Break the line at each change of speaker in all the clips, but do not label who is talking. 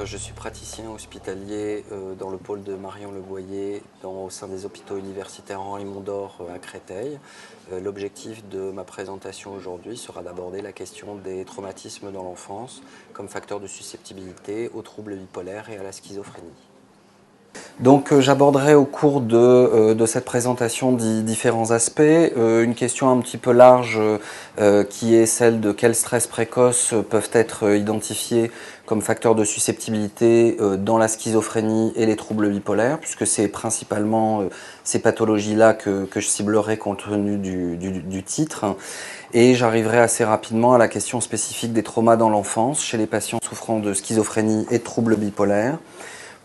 Je suis praticien hospitalier dans le pôle de Marion-le-Boyer au sein des hôpitaux universitaires Henri Mondor à Créteil. L'objectif de ma présentation aujourd'hui sera d'aborder la question des traumatismes dans l'enfance comme facteur de susceptibilité aux troubles bipolaires et à la schizophrénie. Donc j'aborderai au cours de cette présentation différents aspects. Une question un petit peu large qui est celle de quels stress précoces peuvent être identifiés comme facteurs de susceptibilité dans la schizophrénie et les troubles bipolaires, puisque c'est principalement ces pathologies-là que je ciblerai compte tenu du titre. Et j'arriverai assez rapidement à la question spécifique des traumas dans l'enfance chez les patients souffrant de schizophrénie et de troubles bipolaires,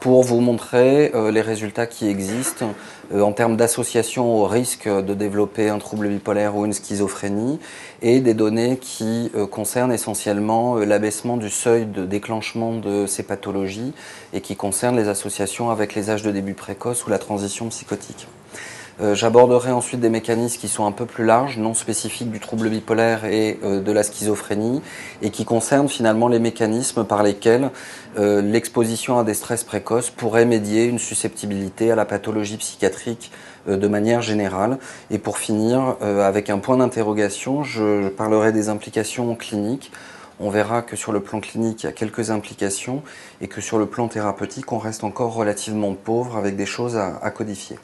pour vous montrer les résultats qui existent en termes d'association au risque de développer un trouble bipolaire ou une schizophrénie, et des données qui concernent essentiellement l'abaissement du seuil de déclenchement de ces pathologies et qui concernent les associations avec les âges de début précoce ou la transition psychotique. J'aborderai ensuite des mécanismes qui sont un peu plus larges, non spécifiques du trouble bipolaire et de la schizophrénie, et qui concernent finalement les mécanismes par lesquels l'exposition à des stress précoces pourrait médier une susceptibilité à la pathologie psychiatrique de manière générale. Et pour finir, avec un point d'interrogation, je parlerai des implications cliniques. On verra que sur le plan clinique, il y a quelques implications et que sur le plan thérapeutique, on reste encore relativement pauvre avec des choses à codifier.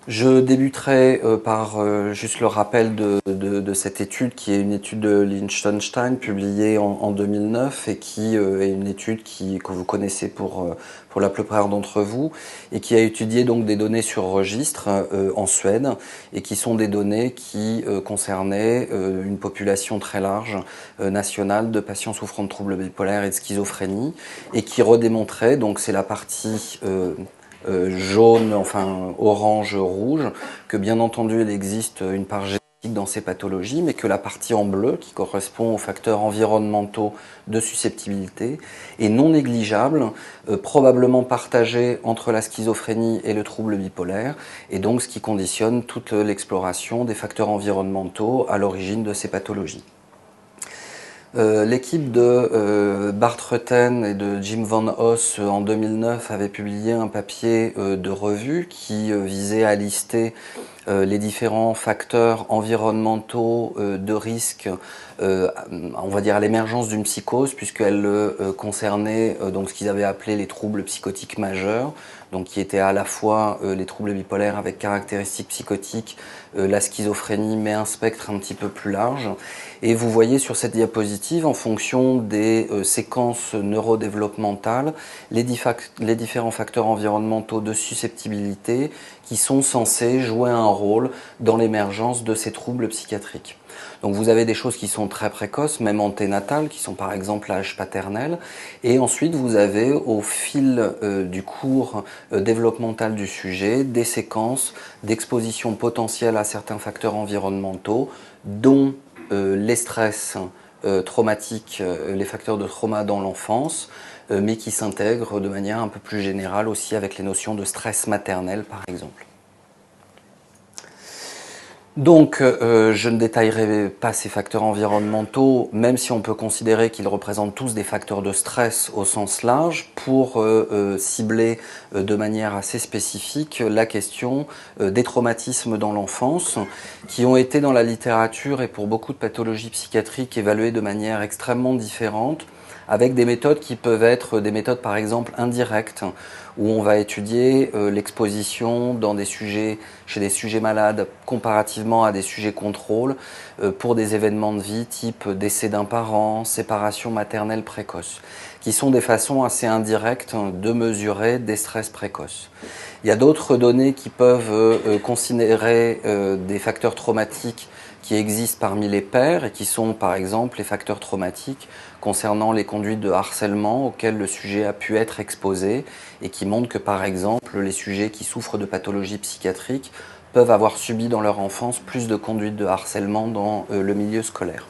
Je débuterai par juste le rappel de cette étude qui est une étude de Liechtenstein publiée en 2009 et qui est une étude que vous connaissez pour la plupart d'entre vous et qui a étudié donc des données sur registre en Suède et qui sont des données qui concernaient une population très large nationale de patients souffrant de troubles bipolaires et de schizophrénie et qui redémontraient, donc c'est la partie jaune, enfin orange, rouge, que bien entendu il existe une part génétique dans ces pathologies, mais que la partie en bleu, qui correspond aux facteurs environnementaux de susceptibilité, est non négligeable, probablement partagée entre la schizophrénie et le trouble bipolaire, et donc ce qui conditionne toute l'exploration des facteurs environnementaux à l'origine de ces pathologies. L'équipe de Bart Rutten et de Jim Van Os en 2009 avait publié un papier de revue qui visait à lister les différents facteurs environnementaux de risque, on va dire à l'émergence d'une psychose, puisqu'elle concernait donc ce qu'ils avaient appelé les troubles psychotiques majeurs, donc qui étaient à la fois les troubles bipolaires avec caractéristiques psychotiques, la schizophrénie, mais un spectre un petit peu plus large. Et vous voyez sur cette diapositive, en fonction des séquences neurodéveloppementales, les différents facteurs environnementaux de susceptibilité qui sont censés jouer un rôle dans l'émergence de ces troubles psychiatriques. Donc vous avez des choses qui sont très précoces, même anténatales, qui sont par exemple l'âge paternel, et ensuite vous avez au fil du cours développemental du sujet des séquences d'exposition potentielle à certains facteurs environnementaux, dont les stress traumatiques, les facteurs de trauma dans l'enfance, mais qui s'intègrent de manière un peu plus générale aussi avec les notions de stress maternel par exemple. Donc, je ne détaillerai pas ces facteurs environnementaux, même si on peut considérer qu'ils représentent tous des facteurs de stress au sens large, pour cibler de manière assez spécifique la question des traumatismes dans l'enfance, qui ont été dans la littérature et pour beaucoup de pathologies psychiatriques évalués de manière extrêmement différente, avec des méthodes qui peuvent être des méthodes par exemple indirectes, où on va étudier l'exposition dans des sujets, chez des sujets malades comparativement à des sujets contrôle pour des événements de vie type décès d'un parent, séparation maternelle précoce, qui sont des façons assez indirectes de mesurer des stress précoces. Il y a d'autres données qui peuvent considérer des facteurs traumatiques qui existent parmi les pairs et qui sont par exemple les facteurs traumatiques concernant les conduites de harcèlement auxquelles le sujet a pu être exposé et qui montrent que par exemple les sujets qui souffrent de pathologies psychiatriques peuvent avoir subi dans leur enfance plus de conduites de harcèlement dans le milieu scolaire.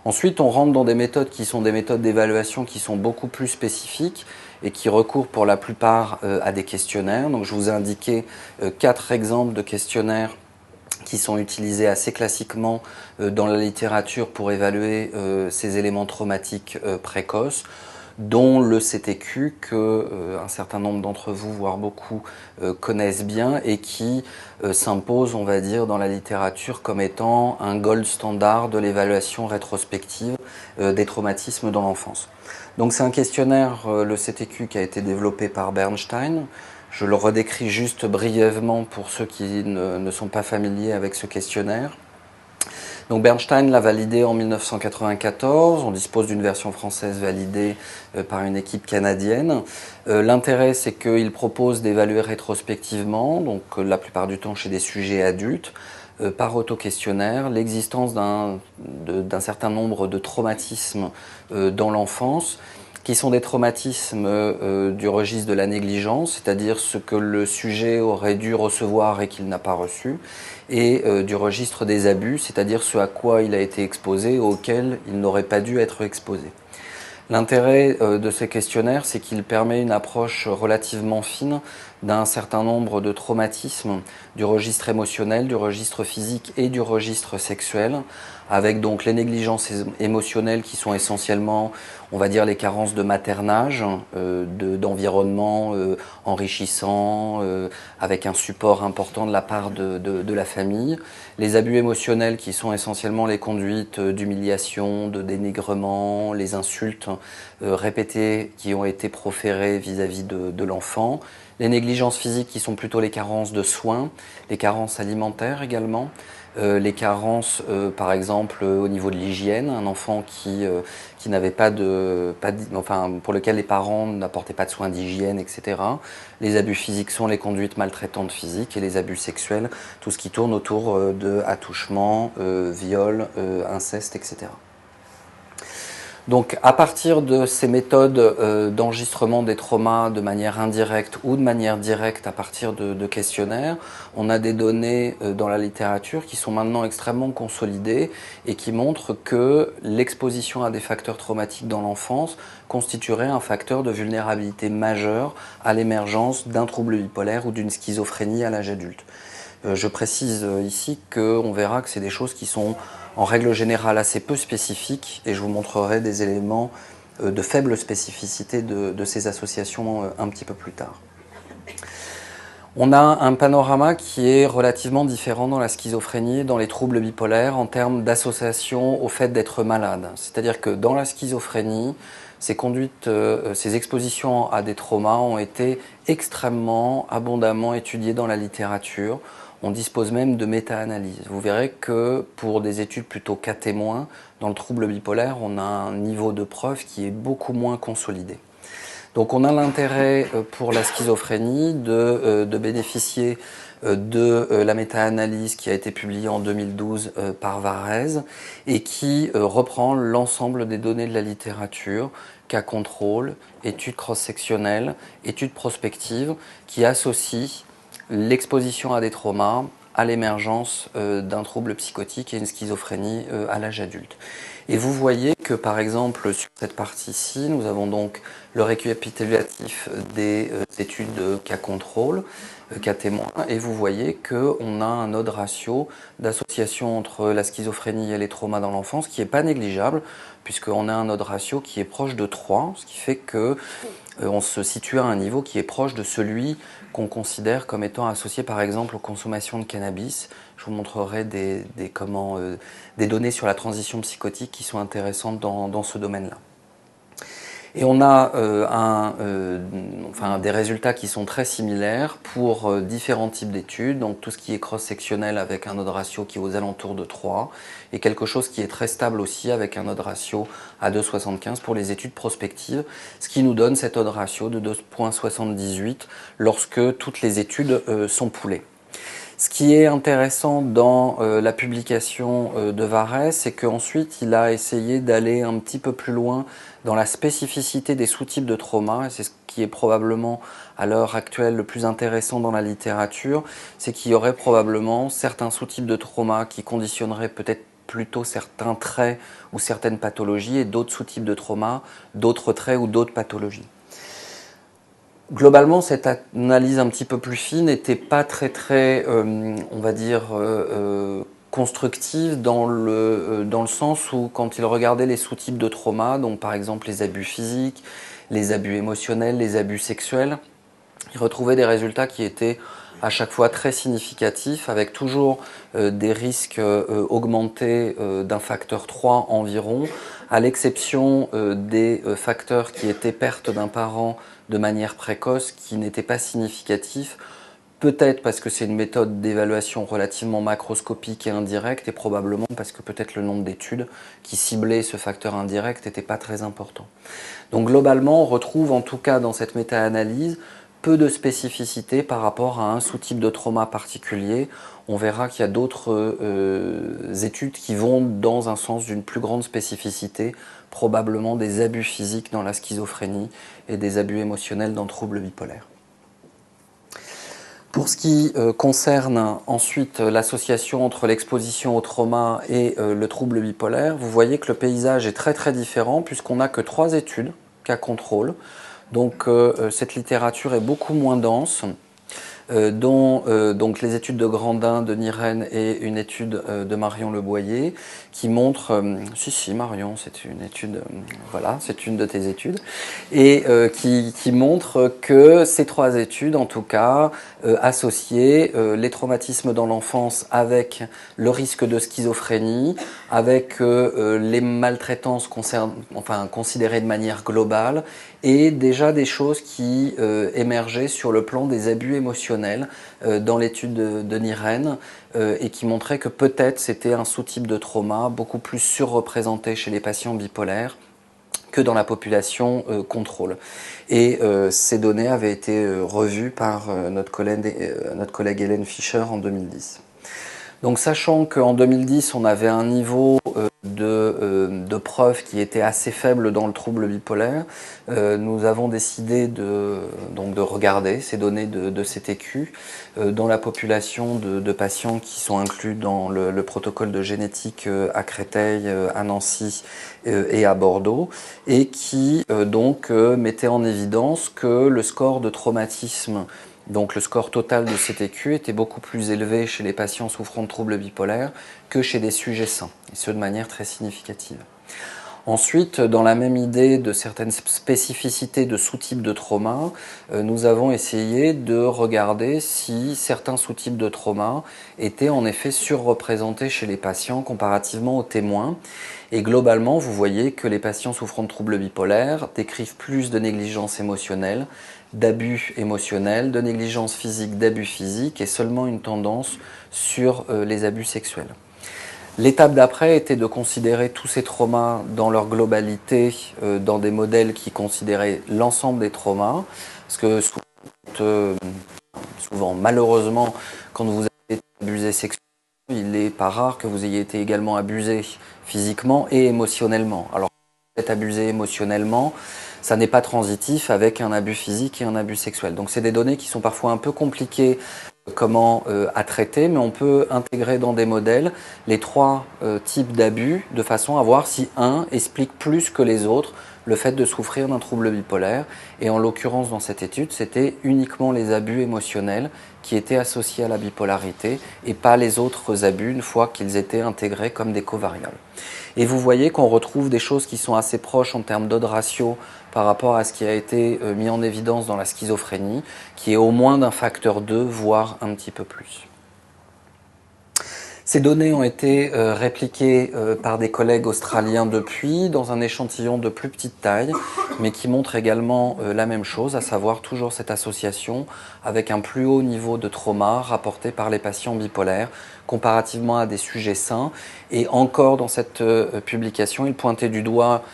Ensuite, on rentre dans des méthodes qui sont des méthodes d'évaluation qui sont beaucoup plus spécifiques et qui recourent pour la plupart à des questionnaires. Donc, je vous ai indiqué 4 exemples de questionnaires qui sont utilisés assez classiquement dans la littérature pour évaluer ces éléments traumatiques précoces. dont le CTQ que un certain nombre d'entre vous, voire beaucoup, connaissent bien et qui s'impose, on va dire, dans la littérature comme étant un gold standard de l'évaluation rétrospective des traumatismes dans l'enfance. Donc c'est un questionnaire, le CTQ, qui a été développé par Bernstein. Je le redécris juste brièvement pour ceux qui ne sont pas familiers avec ce questionnaire. Donc Bernstein l'a validé en 1994, on dispose d'une version française validée par une équipe canadienne. L'intérêt, c'est qu'il propose d'évaluer rétrospectivement, donc la plupart du temps chez des sujets adultes, par auto-questionnaire, l'existence d'un certain nombre de traumatismes dans l'enfance, qui sont des traumatismes du registre de la négligence, c'est-à-dire ce que le sujet aurait dû recevoir et qu'il n'a pas reçu, et du registre des abus, c'est-à-dire ce à quoi il a été exposé, auquel il n'aurait pas dû être exposé. L'intérêt de ces questionnaires, c'est qu'il permet une approche relativement fine d'un certain nombre de traumatismes du registre émotionnel, du registre physique et du registre sexuel, avec donc les négligences émotionnelles qui sont essentiellement, on va dire, les carences de maternage, d'environnement enrichissant, avec un support important de la part de la famille. Les abus émotionnels qui sont essentiellement les conduites d'humiliation, de dénigrement, les insultes répétées qui ont été proférées vis-à-vis de l'enfant. Les négligences physiques qui sont plutôt les carences de soins, les carences alimentaires également, les carences par exemple au niveau de l'hygiène, un enfant qui n'avait pour lequel les parents n'apportaient pas de soins d'hygiène, etc. Les abus physiques sont les conduites maltraitantes physiques et les abus sexuels, tout ce qui tourne autour de attouchement, viol, inceste, etc. Donc à partir de ces méthodes d'enregistrement des traumas de manière indirecte ou de manière directe à partir de questionnaires, on a des données dans la littérature qui sont maintenant extrêmement consolidées et qui montrent que l'exposition à des facteurs traumatiques dans l'enfance constituerait un facteur de vulnérabilité majeure à l'émergence d'un trouble bipolaire ou d'une schizophrénie à l'âge adulte. Je précise ici qu'on verra que c'est des choses qui sont en règle générale assez peu spécifiques et je vous montrerai des éléments de faible spécificité de ces associations un petit peu plus tard. On a un panorama qui est relativement différent dans la schizophrénie et dans les troubles bipolaires en termes d'association au fait d'être malade. C'est-à-dire que dans la schizophrénie, ces conduites, ces expositions à des traumas ont été extrêmement abondamment étudiées dans la littérature. On dispose même de méta-analyses. Vous verrez que pour des études plutôt cas témoins, dans le trouble bipolaire, on a un niveau de preuve qui est beaucoup moins consolidé. Donc on a l'intérêt pour la schizophrénie de bénéficier de la méta-analyse qui a été publiée en 2012 par Varèse et qui reprend l'ensemble des données de la littérature, cas contrôle, études cross-sectionnelles, études prospectives, qui associent l'exposition à des traumas à l'émergence d'un trouble psychotique et une schizophrénie à l'âge adulte. Et vous voyez que par exemple sur cette partie-ci, nous avons donc le récapitulatif des études de cas contrôle, cas témoins, et vous voyez qu'on a un odds ratio d'association entre la schizophrénie et les traumas dans l'enfance qui n'est pas négligeable, puisqu'on a un odds ratio qui est proche de 3, ce qui fait que on se situe à un niveau qui est proche de celui qu'on considère comme étant associé par exemple aux consommations de cannabis. Je vous montrerai des données sur la transition psychotique qui sont intéressantes dans ce domaine-là. Et on a des résultats qui sont très similaires pour différents types d'études, donc tout ce qui est cross-sectionnel avec un odds ratio qui est aux alentours de 3, et quelque chose qui est très stable aussi avec un odds ratio à 2,75 pour les études prospectives, ce qui nous donne cet odds ratio de 2,78 lorsque toutes les études sont poolées. Ce qui est intéressant dans la publication de Varèse, c'est qu'ensuite il a essayé d'aller un petit peu plus loin dans la spécificité des sous-types de trauma, et c'est ce qui est probablement à l'heure actuelle le plus intéressant dans la littérature, c'est qu'il y aurait probablement certains sous-types de trauma qui conditionneraient peut-être plutôt certains traits ou certaines pathologies, et d'autres sous-types de trauma, d'autres traits ou d'autres pathologies. Globalement, cette analyse un petit peu plus fine n'était pas très, on va dire, constructive dans le sens où quand il regardait les sous-types de trauma, donc par exemple les abus physiques, les abus émotionnels, les abus sexuels, il retrouvait des résultats qui étaient à chaque fois très significatifs, avec toujours des risques augmentés d'un facteur 3 environ, à l'exception des facteurs qui étaient perte d'un parent de manière précoce, qui n'étaient pas significatifs, peut-être parce que c'est une méthode d'évaluation relativement macroscopique et indirecte, et probablement parce que peut-être le nombre d'études qui ciblaient ce facteur indirect n'était pas très important. Donc globalement, on retrouve en tout cas dans cette méta-analyse peu de spécificité par rapport à un sous-type de trauma particulier. On verra qu'il y a d'autres études qui vont dans un sens d'une plus grande spécificité, probablement des abus physiques dans la schizophrénie et des abus émotionnels dans le trouble bipolaire. Pour ce qui concerne ensuite l'association entre l'exposition au trauma et le trouble bipolaire, vous voyez que le paysage est très très différent puisqu'on n'a que 3 études, cas contrôle. Donc cette littérature est beaucoup moins dense, dont donc les études de Grandin, de Nirène et une étude de Marion Le Boyer qui montre, si Marion, c'est une étude, voilà, c'est une de tes études, et qui montre que ces 3 études, en tout cas, associaient les traumatismes dans l'enfance avec le risque de schizophrénie, avec les maltraitances considérées de manière globale, et déjà des choses qui émergeaient sur le plan des abus émotionnels dans l'étude de Nirène et qui montraient que peut-être c'était un sous-type de trauma beaucoup plus surreprésenté chez les patients bipolaires que dans la population contrôle. Et ces données avaient été revues par notre collègue Hélène Fischer en 2010. Donc sachant qu'en 2010, on avait un niveau de preuves qui était assez faible dans le trouble bipolaire, nous avons décidé de regarder ces données de CTQ dans la population de patients qui sont inclus dans le protocole de génétique à Créteil, à Nancy et à Bordeaux, et qui mettaient en évidence que le score de traumatisme, donc le score total de CTQ, était beaucoup plus élevé chez les patients souffrant de troubles bipolaires que chez des sujets sains, et ce de manière très significative. Ensuite, dans la même idée de certaines spécificités de sous-types de trauma, nous avons essayé de regarder si certains sous-types de trauma étaient en effet surreprésentés chez les patients comparativement aux témoins. Et globalement, vous voyez que les patients souffrant de troubles bipolaires décrivent plus de négligence émotionnelle, d'abus émotionnels, de négligence physique, d'abus physiques, et seulement une tendance sur les abus sexuels. L'étape d'après était de considérer tous ces traumas dans leur globalité dans des modèles qui considéraient l'ensemble des traumas, parce que souvent, malheureusement, quand vous avez été abusé sexuellement, il n'est pas rare que vous ayez été également abusé physiquement et émotionnellement. Alors, si vous êtes abusé émotionnellement, ça n'est pas transitif avec un abus physique et un abus sexuel. Donc c'est des données qui sont parfois un peu compliquées à traiter, mais on peut intégrer dans des modèles les 3 types d'abus de façon à voir si un explique plus que les autres le fait de souffrir d'un trouble bipolaire. Et en l'occurrence dans cette étude, c'était uniquement les abus émotionnels qui étaient associés à la bipolarité et pas les autres abus une fois qu'ils étaient intégrés comme des covariables. Et vous voyez qu'on retrouve des choses qui sont assez proches en termes d'odd ratio par rapport à ce qui a été mis en évidence dans la schizophrénie, qui est au moins d'un facteur 2, voire un petit peu plus. Ces données ont été répliquées par des collègues australiens depuis, dans un échantillon de plus petite taille, mais qui montre également la même chose, à savoir toujours cette association avec un plus haut niveau de trauma rapporté par les patients bipolaires, comparativement à des sujets sains. Et encore dans cette publication, ils pointaient du doigt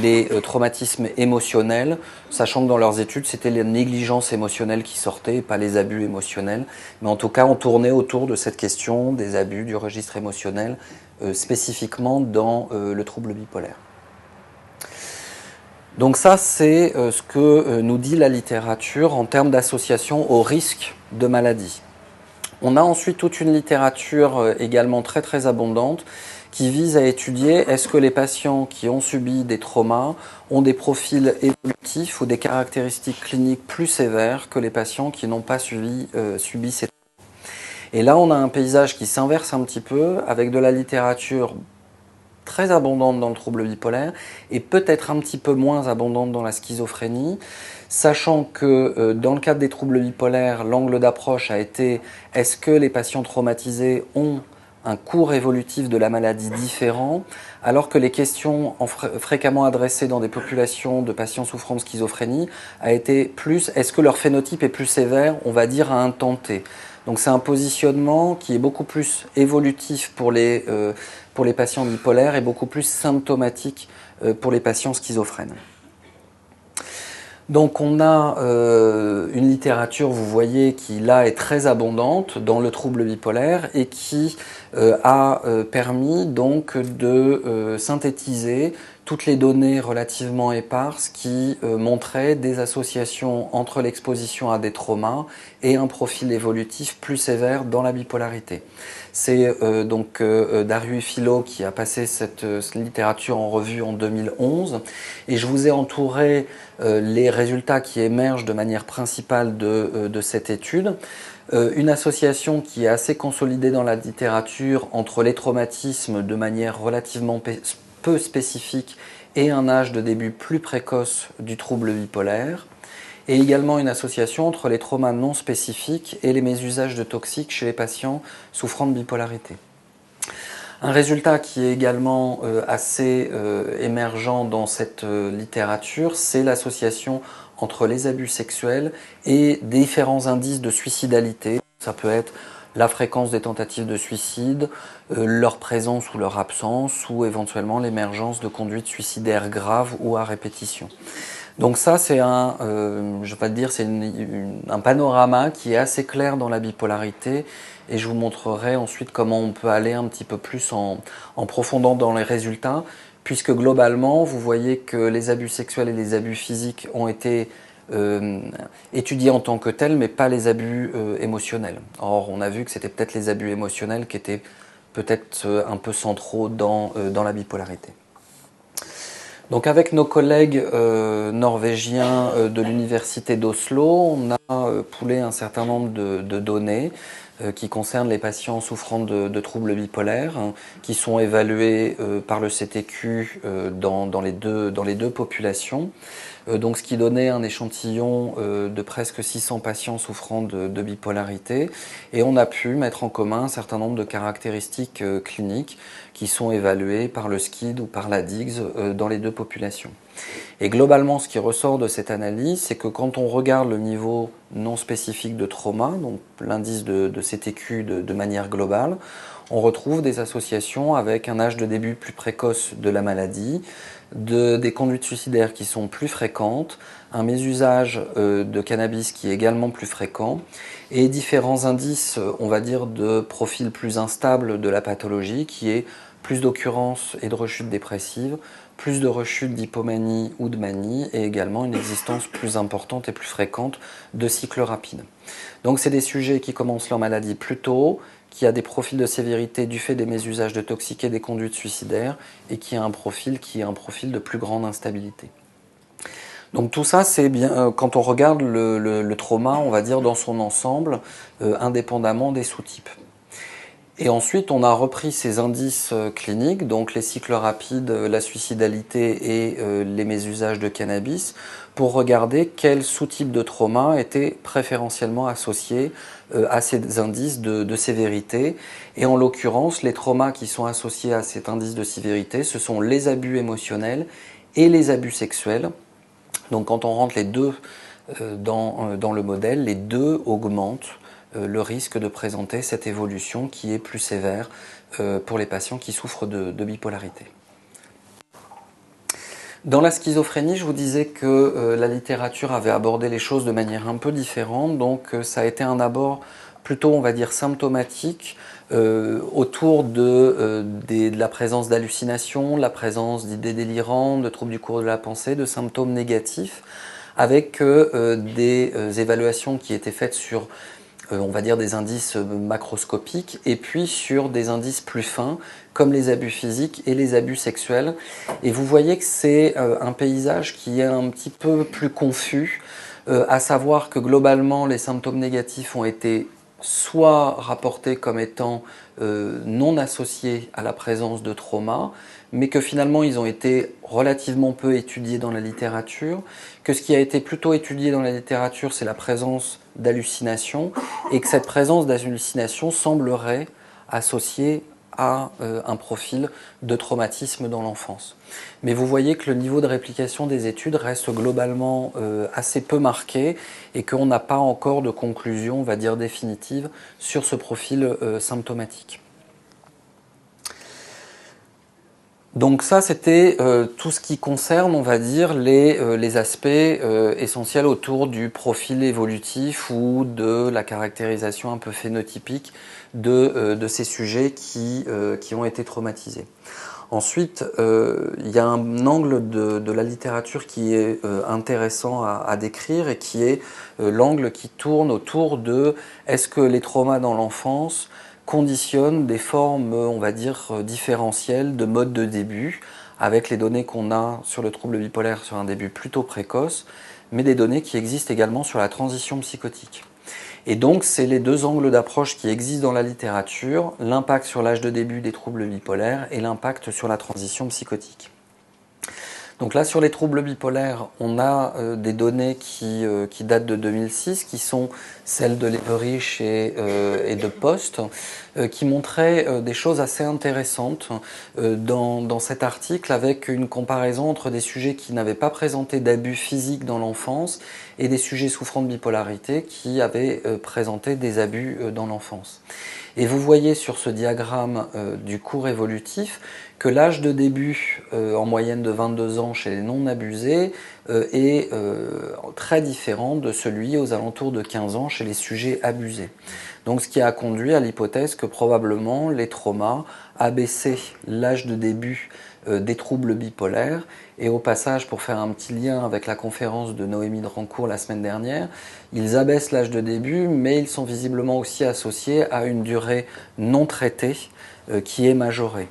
les traumatismes émotionnels, sachant que dans leurs études, c'était les négligences émotionnelles qui sortaient, et pas les abus émotionnels. Mais en tout cas, on tournait autour de cette question des abus du registre émotionnel, spécifiquement dans le trouble bipolaire. Donc ça, c'est ce que nous dit la littérature en termes d'association au risque de maladie. On a ensuite toute une littérature également très très abondante qui vise à étudier est-ce que les patients qui ont subi des traumas ont des profils évolutifs ou des caractéristiques cliniques plus sévères que les patients qui n'ont pas subi ces traumas. Et là, on a un paysage qui s'inverse un petit peu, avec de la littérature très abondante dans le trouble bipolaire et peut-être un petit peu moins abondante dans la schizophrénie, sachant que dans le cadre des troubles bipolaires, l'angle d'approche a été est-ce que les patients traumatisés ont un cours évolutif de la maladie différent, alors que les questions fréquemment adressées dans des populations de patients souffrant de schizophrénie a été plus est-ce que leur phénotype est plus sévère, on va dire à un temps T. Donc c'est un positionnement qui est beaucoup plus évolutif pour les patients bipolaires et beaucoup plus symptomatique pour les patients schizophrènes. Donc on a une littérature, vous voyez, qui là est très abondante dans le trouble bipolaire et qui a permis donc de synthétiser toutes les données relativement éparses qui montraient des associations entre l'exposition à des traumas et un profil évolutif plus sévère dans la bipolarité. C'est donc Darius Philo qui a passé cette littérature en revue en 2011 et je vous ai entouré les résultats qui émergent de manière principale de cette étude. Une association qui est assez consolidée dans la littérature entre les traumatismes de manière relativement peu spécifique et un âge de début plus précoce du trouble bipolaire, et également une association entre les traumas non spécifiques et les mésusages de toxiques chez les patients souffrant de bipolarité. Un résultat qui est également assez émergent dans cette littérature, c'est l'association entre les abus sexuels et différents indices de suicidalité. Ça peut être la fréquence des tentatives de suicide, leur présence ou leur absence, ou éventuellement l'émergence de conduites suicidaires graves ou à répétition. Donc ça, c'est je vais pas dire, c'est un panorama qui est assez clair dans la bipolarité, et je vous montrerai ensuite comment on peut aller un petit peu plus en profondeur dans les résultats, puisque globalement, vous voyez que les abus sexuels et les abus physiques ont été étudiés en tant que tels, mais pas les abus émotionnels. Or, on a vu que c'était peut-être les abus émotionnels qui étaient peut-être un peu centraux dans la bipolarité. Donc avec nos collègues norvégiens de l'université d'Oslo, on a poolé un certain nombre de données qui concernent les patients souffrant de troubles bipolaires, hein, qui sont évalués par le CTQ dans les deux populations. Donc ce qui donnait un échantillon de presque 600 patients souffrant de bipolarité, et on a pu mettre en commun un certain nombre de caractéristiques cliniques qui sont évaluées par le SCID ou par la DIGS dans les deux populations. Et globalement, ce qui ressort de cette analyse, c'est que quand on regarde le niveau non spécifique de trauma, donc l'indice de CTQ de manière globale, on retrouve des associations avec un âge de début plus précoce de la maladie, des conduites suicidaires qui sont plus fréquentes, un mésusage de cannabis qui est également plus fréquent, et différents indices, on va dire, de profil plus instable de la pathologie, qui est plus d'occurrences et de rechutes dépressives, plus de rechutes d'hypomanie ou de manie, et également une existence plus importante et plus fréquente de cycles rapides. Donc c'est des sujets qui commencent leur maladie plus tôt, qui a des profils de sévérité du fait des mésusages de toxiques et des conduites suicidaires, et qui a un profil de plus grande instabilité. Donc tout ça, c'est bien quand on regarde le trauma, on va dire dans son ensemble, indépendamment des sous-types. Et ensuite, on a repris ces indices cliniques, donc les cycles rapides, la suicidalité et les mésusages de cannabis, pour regarder quels sous-types de trauma étaient préférentiellement associés à ces indices de sévérité. Et en l'occurrence, les traumas qui sont associés à cet indice de sévérité, ce sont les abus émotionnels et les abus sexuels. Donc quand on rentre les deux dans le modèle, les deux augmentent le risque de présenter cette évolution qui est plus sévère pour les patients qui souffrent de bipolarité. Dans la schizophrénie, je vous disais que la littérature avait abordé les choses de manière un peu différente, donc ça a été un abord plutôt, on va dire, symptomatique autour de la présence d'hallucinations, la présence d'idées délirantes, de troubles du cours de la pensée, de symptômes négatifs, avec des évaluations qui étaient faites sur on va dire des indices macroscopiques, et puis sur des indices plus fins, comme les abus physiques et les abus sexuels. Et vous voyez que c'est un paysage qui est un petit peu plus confus, à savoir que globalement les symptômes négatifs ont été soit rapportés comme étant non associés à la présence de trauma, mais que finalement ils ont été relativement peu étudiés dans la littérature, que ce qui a été plutôt étudié dans la littérature, c'est la présence d'hallucinations, et que cette présence d'hallucinations semblerait associée à un profil de traumatisme dans l'enfance. Mais vous voyez que le niveau de réplication des études reste globalement assez peu marqué et qu'on n'a pas encore de conclusion, on va dire, définitive sur ce profil symptomatique. Donc ça, c'était tout ce qui concerne, on va dire, les aspects essentiels autour du profil évolutif ou de la caractérisation un peu phénotypique de ces sujets qui ont été traumatisés. Ensuite, il y a un angle de la littérature qui est intéressant à décrire et qui est l'angle qui tourne autour de est-ce que les traumas dans l'enfance conditionnent des formes, on va dire, différentielles de mode de début, avec les données qu'on a sur le trouble bipolaire sur un début plutôt précoce, mais des données qui existent également sur la transition psychotique. Et donc, c'est les deux angles d'approche qui existent dans la littérature, l'impact sur l'âge de début des troubles bipolaires et l'impact sur la transition psychotique. Donc là, sur les troubles bipolaires, on a des données qui datent de 2006, qui sont celles de Leverich et de Post, qui montraient des choses assez intéressantes dans cet article, avec une comparaison entre des sujets qui n'avaient pas présenté d'abus physiques dans l'enfance et des sujets souffrant de bipolarité qui avaient présenté des abus dans l'enfance. Et vous voyez sur ce diagramme du cours évolutif que l'âge de début, en moyenne de 22 ans chez les non-abusés, est très différent de celui aux alentours de 15 ans chez les sujets abusés. Donc ce qui a conduit à l'hypothèse que probablement les traumas abaissaient l'âge de début des troubles bipolaires. Et au passage, pour faire un petit lien avec la conférence de Noémie Drancourt la semaine dernière, ils abaissent l'âge de début, mais ils sont visiblement aussi associés à une durée non traitée qui est majorée.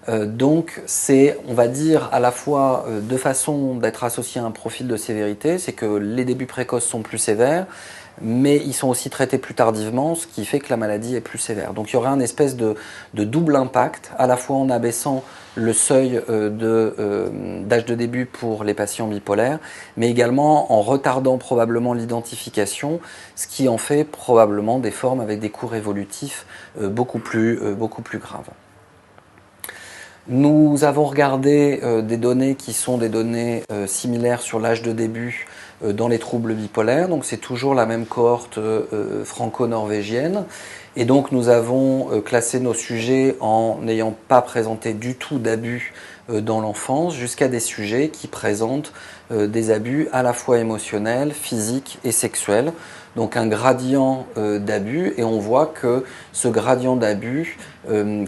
Donc c'est, on va dire, à la fois deux façons d'être associés à un profil de sévérité, c'est que les débuts précoces sont plus sévères, mais ils sont aussi traités plus tardivement, ce qui fait que la maladie est plus sévère. Donc il y aura un espèce de double impact, à la fois en abaissant le seuil d'âge de début pour les patients bipolaires, mais également en retardant probablement l'identification, ce qui en fait probablement des formes avec des cours évolutifs beaucoup plus graves. Nous avons regardé des données qui sont des données similaires sur l'âge de début dans les troubles bipolaires. Donc c'est toujours la même cohorte franco-norvégienne. Et donc nous avons classé nos sujets en n'ayant pas présenté du tout d'abus dans l'enfance jusqu'à des sujets qui présentent des abus à la fois émotionnels, physiques et sexuels. Donc un gradient d'abus, et on voit que ce gradient d'abus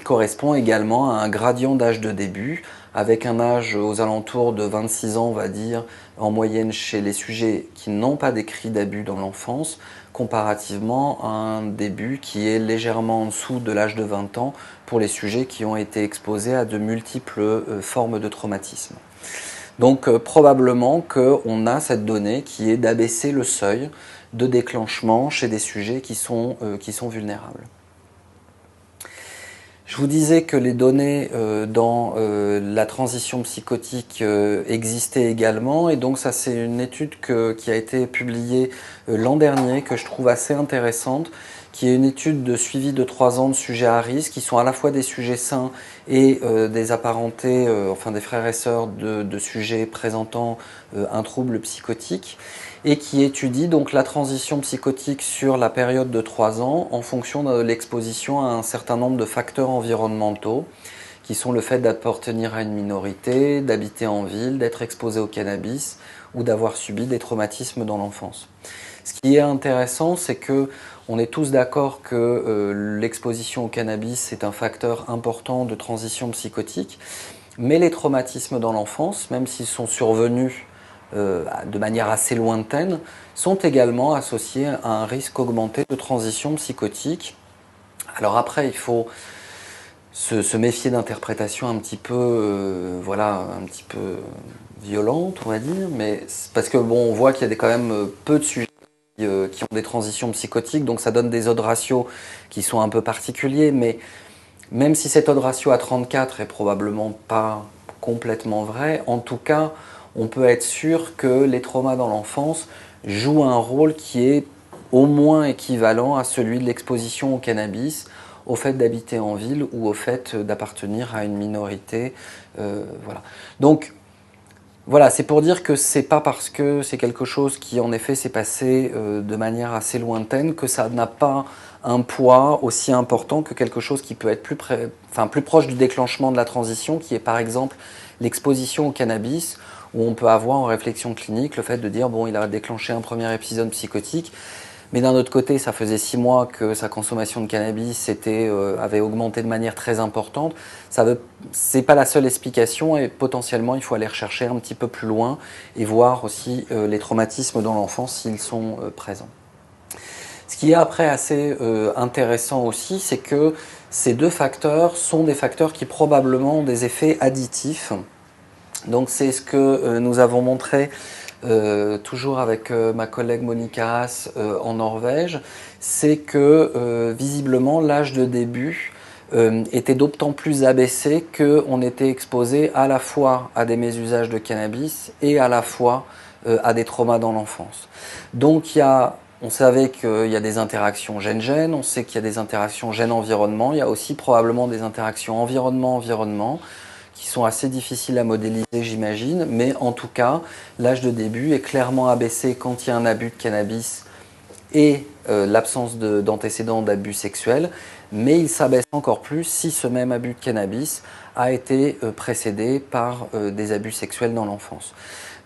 correspond également à un gradient d'âge de début, avec un âge aux alentours de 26 ans, on va dire, en moyenne chez les sujets qui n'ont pas décrit d'abus dans l'enfance, comparativement à un début qui est légèrement en dessous de l'âge de 20 ans pour les sujets qui ont été exposés à de multiples formes de traumatisme. Donc probablement qu'on a cette donnée qui est d'abaisser le seuil de déclenchement chez des sujets qui sont vulnérables. Je vous disais que les données dans la transition psychotique existaient également, et donc ça c'est une étude qui a été publiée l'an dernier, que je trouve assez intéressante, qui est une étude de suivi de 3 ans de sujets à risque, qui sont à la fois des sujets sains et des apparentés, enfin des frères et sœurs de sujets présentant un trouble psychotique, et qui étudie donc la transition psychotique sur la période de 3 ans en fonction de l'exposition à un certain nombre de facteurs environnementaux, qui sont le fait d'appartenir à une minorité, d'habiter en ville, d'être exposé au cannabis ou d'avoir subi des traumatismes dans l'enfance. Ce qui est intéressant, c'est que on est tous d'accord que l'exposition au cannabis est un facteur important de transition psychotique, mais les traumatismes dans l'enfance, même s'ils sont survenus de manière assez lointaine, sont également associés à un risque augmenté de transition psychotique. Alors après, il faut se méfier d'interprétations un petit peu, un petit peu violentes, on va dire, mais parce que bon, on voit qu'il y a quand même peu de sujets qui ont des transitions psychotiques, donc ça donne des odds ratios qui sont un peu particuliers, mais même si cet odd ratio à 34 est probablement pas complètement vrai, en tout cas, on peut être sûr que les traumas dans l'enfance jouent un rôle qui est au moins équivalent à celui de l'exposition au cannabis, au fait d'habiter en ville ou au fait d'appartenir à une minorité. Voilà. Donc, voilà, c'est pour dire que c'est pas parce que c'est quelque chose qui en effet s'est passé de manière assez lointaine que ça n'a pas un poids aussi important que quelque chose qui peut être plus proche du déclenchement de la transition, qui est par exemple l'exposition au cannabis, où on peut avoir en réflexion clinique le fait de dire bon, il a déclenché un premier épisode psychotique, mais d'un autre côté, ça faisait 6 mois que sa consommation de cannabis avait augmenté de manière très importante. C'est pas la seule explication et potentiellement il faut aller rechercher un petit peu plus loin et voir aussi les traumatismes dans l'enfance s'ils sont présents. Ce qui est après assez intéressant aussi, c'est que ces deux facteurs sont des facteurs qui probablement ont des effets additifs. Donc c'est ce que nous avons montré toujours avec ma collègue Monica Haas en Norvège, c'est que visiblement l'âge de début était d'autant plus abaissé qu'on était exposé à la fois à des mésusages de cannabis et à la fois à des traumas dans l'enfance. Donc on savait qu'il y a des interactions gène-gène, on sait qu'il y a des interactions gène-environnement, il y a aussi probablement des interactions environnement-environnement, qui sont assez difficiles à modéliser, j'imagine, mais en tout cas, l'âge de début est clairement abaissé quand il y a un abus de cannabis et l'absence d'antécédents d'abus sexuels, mais il s'abaisse encore plus si ce même abus de cannabis a été précédé par des abus sexuels dans l'enfance.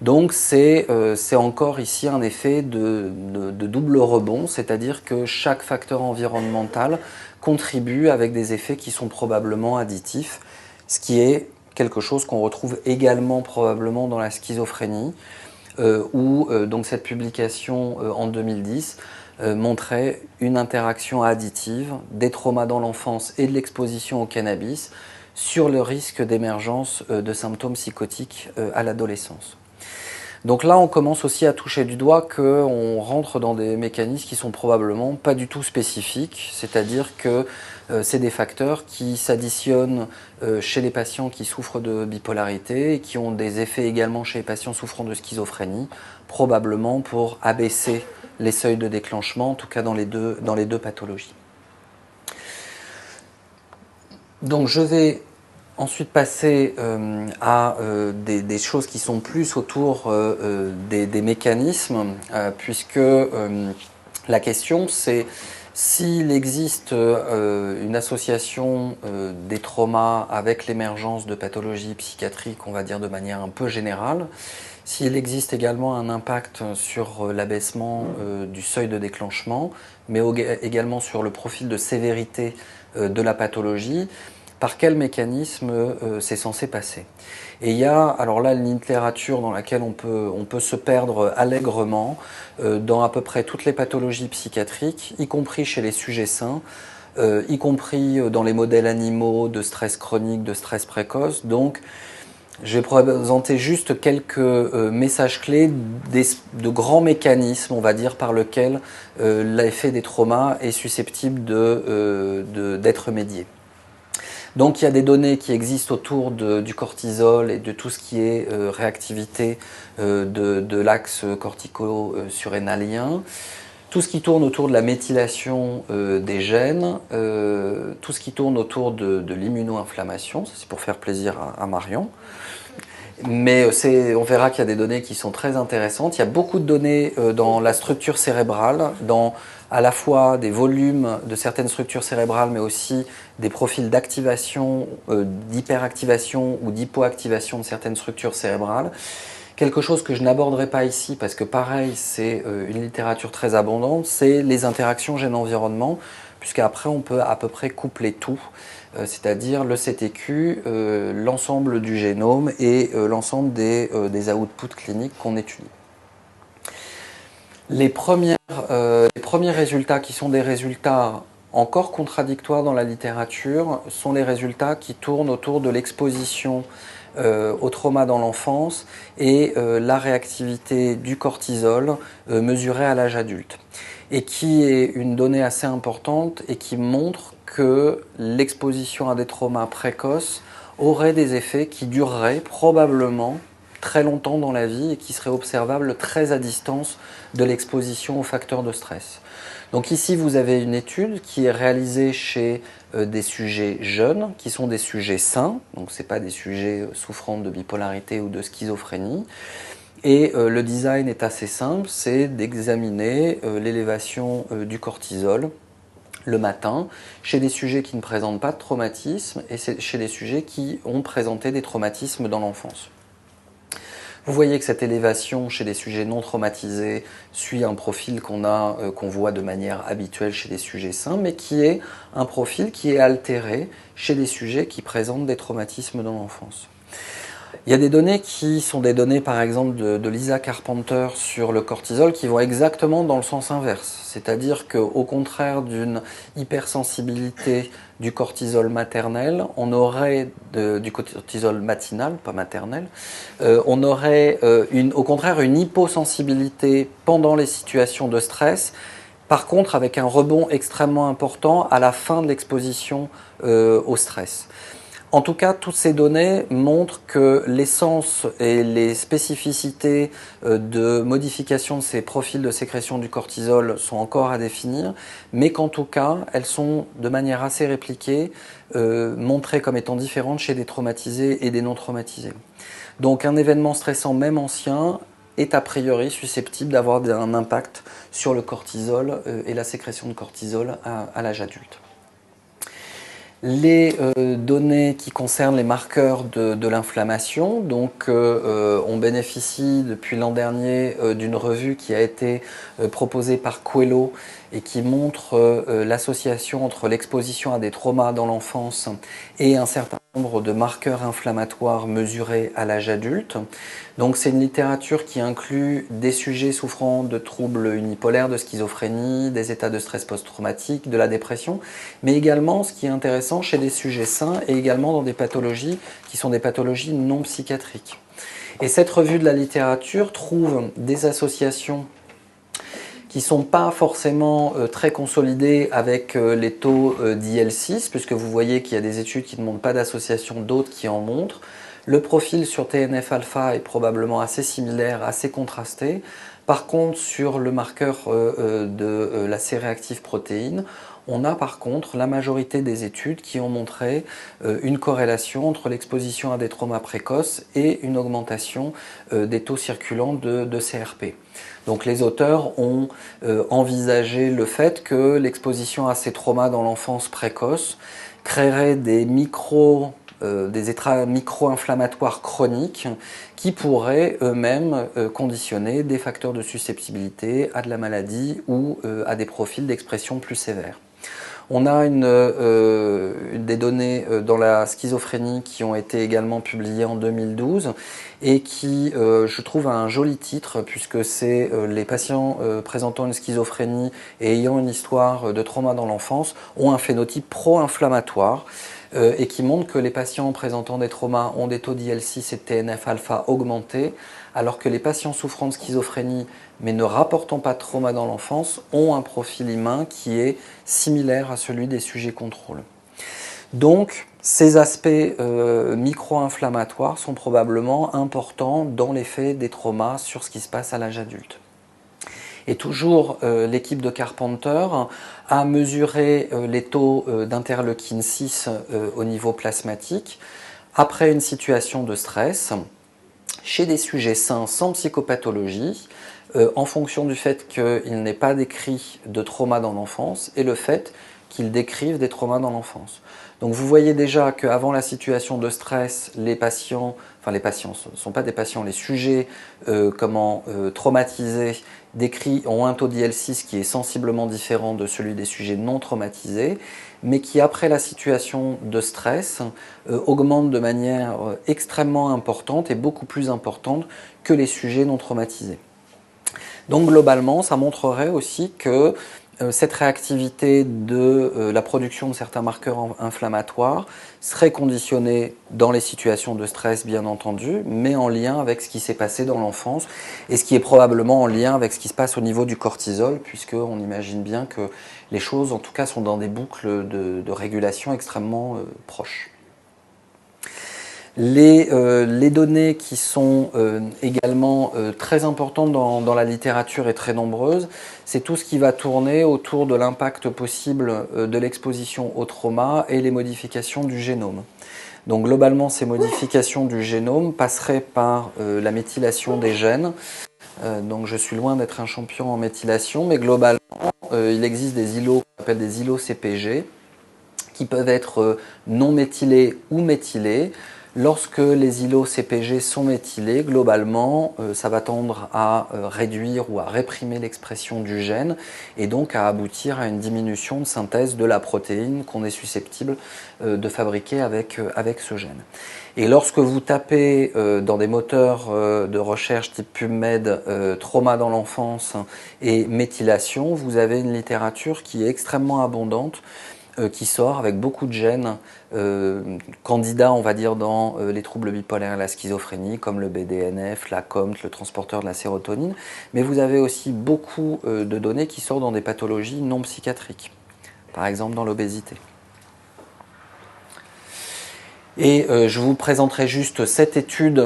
Donc c'est encore ici un effet de double rebond, c'est-à-dire que chaque facteur environnemental contribue avec des effets qui sont probablement additifs, ce qui est quelque chose qu'on retrouve également probablement dans la schizophrénie, où donc cette publication en 2010 montrait une interaction additive des traumas dans l'enfance et de l'exposition au cannabis sur le risque d'émergence de symptômes psychotiques à l'adolescence. Donc là, on commence aussi à toucher du doigt qu'on rentre dans des mécanismes qui sont probablement pas du tout spécifiques, c'est-à-dire que c'est des facteurs qui s'additionnent chez les patients qui souffrent de bipolarité et qui ont des effets également chez les patients souffrant de schizophrénie, probablement pour abaisser les seuils de déclenchement, en tout cas dans les deux pathologies. Donc je vais ensuite passer à des choses qui sont plus autour des mécanismes, puisque la question c'est s'il existe une association des traumas avec l'émergence de pathologies psychiatriques, on va dire de manière un peu générale, s'il existe également un impact sur l'abaissement du seuil de déclenchement, mais également sur le profil de sévérité de la pathologie, par quel mécanisme c'est censé passer. Et il y a, alors là, une littérature dans laquelle on peut se perdre allègrement dans à peu près toutes les pathologies psychiatriques, y compris chez les sujets sains, y compris dans les modèles animaux de stress chronique, de stress précoce. Donc, je vais présenter juste quelques messages clés de grands mécanismes, on va dire, par lesquels l'effet des traumas est susceptible d'être médié. Donc il y a des données qui existent autour du cortisol et de tout ce qui est réactivité de l'axe cortico-surrénalien, tout ce qui tourne autour de la méthylation des gènes, tout ce qui tourne autour de l'immuno-inflammation, ça c'est pour faire plaisir à Marion. Mais on verra qu'il y a des données qui sont très intéressantes. Il y a beaucoup de données dans la structure cérébrale, dans à la fois des volumes de certaines structures cérébrales, mais aussi des profils d'activation, d'hyperactivation ou d'hypoactivation de certaines structures cérébrales. Quelque chose que je n'aborderai pas ici, parce que pareil, c'est une littérature très abondante, c'est les interactions gène-environnement, puisqu'après on peut à peu près coupler tout, c'est-à-dire le CTQ, l'ensemble du génome et l'ensemble des outputs cliniques qu'on étudie. Les premiers résultats qui sont des résultats encore contradictoires dans la littérature sont les résultats qui tournent autour de l'exposition au trauma dans l'enfance et la réactivité du cortisol mesurée à l'âge adulte. Et qui est une donnée assez importante et qui montre que l'exposition à des traumas précoces aurait des effets qui dureraient probablement très longtemps dans la vie et qui seraient observables très à distance de l'exposition aux facteurs de stress. Donc ici, vous avez une étude qui est réalisée chez des sujets jeunes, qui sont des sujets sains, donc ce n'est pas des sujets souffrant de bipolarité ou de schizophrénie. Et le design est assez simple, c'est d'examiner l'élévation du cortisol le matin chez des sujets qui ne présentent pas de traumatisme et chez des sujets qui ont présenté des traumatismes dans l'enfance. Vous voyez que cette élévation chez des sujets non traumatisés suit un profil qu'on voit de manière habituelle chez des sujets sains, mais qui est un profil qui est altéré chez des sujets qui présentent des traumatismes dans l'enfance. Il y a des données qui sont des données par exemple de Lisa Carpenter sur le cortisol qui vont exactement dans le sens inverse. C'est-à-dire qu'au contraire d'une hypersensibilité du cortisol maternel, on aurait du cortisol matinal, pas maternel, on aurait au contraire une hyposensibilité pendant les situations de stress. Par contre, avec un rebond extrêmement important à la fin de l'exposition au stress. En tout cas, toutes ces données montrent que l'essence et les spécificités de modification de ces profils de sécrétion du cortisol sont encore à définir, mais qu'en tout cas, elles sont de manière assez répliquée montrées comme étant différentes chez des traumatisés et des non traumatisés. Donc un événement stressant, même ancien, est a priori susceptible d'avoir un impact sur le cortisol et la sécrétion de cortisol à l'âge adulte. Les données qui concernent les marqueurs de l'inflammation, donc on bénéficie depuis l'an dernier d'une revue qui a été proposée par Coelho et qui montre l'association entre l'exposition à des traumas dans l'enfance et un certain nombre de marqueurs inflammatoires mesurés à l'âge adulte. Donc c'est une littérature qui inclut des sujets souffrant de troubles unipolaires, de schizophrénie, des états de stress post-traumatique, de la dépression, mais également, ce qui est intéressant, chez des sujets sains et également dans des pathologies qui sont des pathologies non psychiatriques. Et cette revue de la littérature trouve des associations qui ne sont pas forcément très consolidées avec les taux d'IL6, puisque vous voyez qu'il y a des études qui ne montrent pas d'association, d'autres qui en montrent. Le profil sur TNF-alpha est probablement assez similaire, assez contrasté. Par contre, sur le marqueur de la C-réactive protéine, on a par contre la majorité des études qui ont montré une corrélation entre l'exposition à des traumas précoces et une augmentation des taux circulants de CRP. Donc les auteurs ont envisagé le fait que l'exposition à ces traumas dans l'enfance précoce créerait des états micro-inflammatoires chroniques qui pourraient eux-mêmes conditionner des facteurs de susceptibilité à de la maladie ou à des profils d'expression plus sévères. On a des données dans la schizophrénie qui ont été également publiées en 2012 et qui, je trouve, a un joli titre puisque c'est les patients présentant une schizophrénie et ayant une histoire de trauma dans l'enfance ont un phénotype pro-inflammatoire et qui montre que les patients présentant des traumas ont des taux d'IL6 et de TNF-alpha augmentés, alors que les patients souffrant de schizophrénie mais ne rapportant pas de trauma dans l'enfance ont un profil humain qui est similaire à celui des sujets contrôle. Donc, ces aspects micro-inflammatoires sont probablement importants dans l'effet des traumas sur ce qui se passe à l'âge adulte. Et toujours, l'équipe de Carpenter a mesuré les taux d'interleukine 6 au niveau plasmatique après une situation de stress chez des sujets sains sans psychopathologie, en fonction du fait qu'il n'ait pas décrit de trauma dans l'enfance et le fait qu'ils décrivent des traumas dans l'enfance. Donc vous voyez déjà qu'avant la situation de stress, les patients, ce ne sont pas des patients, les sujets traumatisés ont un taux d'IL6 qui est sensiblement différent de celui des sujets non traumatisés, mais qui après la situation de stress augmente de manière extrêmement importante et beaucoup plus importante que les sujets non traumatisés. Donc globalement, ça montrerait aussi que cette réactivité de la production de certains marqueurs inflammatoires serait conditionnée dans les situations de stress, bien entendu, mais en lien avec ce qui s'est passé dans l'enfance et ce qui est probablement en lien avec ce qui se passe au niveau du cortisol, puisqu'on imagine bien que les choses, en tout cas, sont dans des boucles de régulation extrêmement proches. Les données qui sont également très importantes dans la littérature et très nombreuses, c'est tout ce qui va tourner autour de l'impact possible de l'exposition au trauma et les modifications du génome. Donc globalement, ces modifications du génome passeraient par la méthylation des gènes. Donc je suis loin d'être un champion en méthylation, mais globalement, il existe des îlots qu'on appelle des îlots CPG qui peuvent être non méthylés ou méthylés. Lorsque les îlots CPG sont méthylés, globalement, ça va tendre à réduire ou à réprimer l'expression du gène et donc à aboutir à une diminution de synthèse de la protéine qu'on est susceptible de fabriquer avec ce gène. Et lorsque vous tapez dans des moteurs de recherche type PubMed, trauma dans l'enfance et méthylation, vous avez une littérature qui est extrêmement abondante qui sort avec beaucoup de gènes candidats, on va dire, dans les troubles bipolaires et la schizophrénie, comme le BDNF, la COMT, le transporteur de la sérotonine. Mais vous avez aussi beaucoup de données qui sortent dans des pathologies non psychiatriques, par exemple dans l'obésité. Et je vous présenterai juste cette étude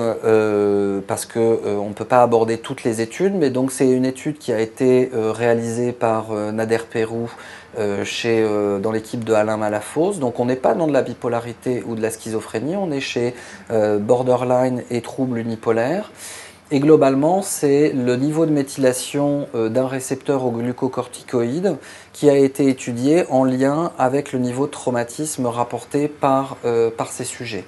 parce qu'on ne peut pas aborder toutes les études, mais donc c'est une étude qui a été réalisée par Nader Perrou dans l'équipe de Alain Malafosse. Donc on n'est pas dans de la bipolarité ou de la schizophrénie, on est chez borderline et troubles unipolaires. Et globalement, c'est le niveau de méthylation d'un récepteur au glucocorticoïde qui a été étudié en lien avec le niveau de traumatisme rapporté par ces sujets.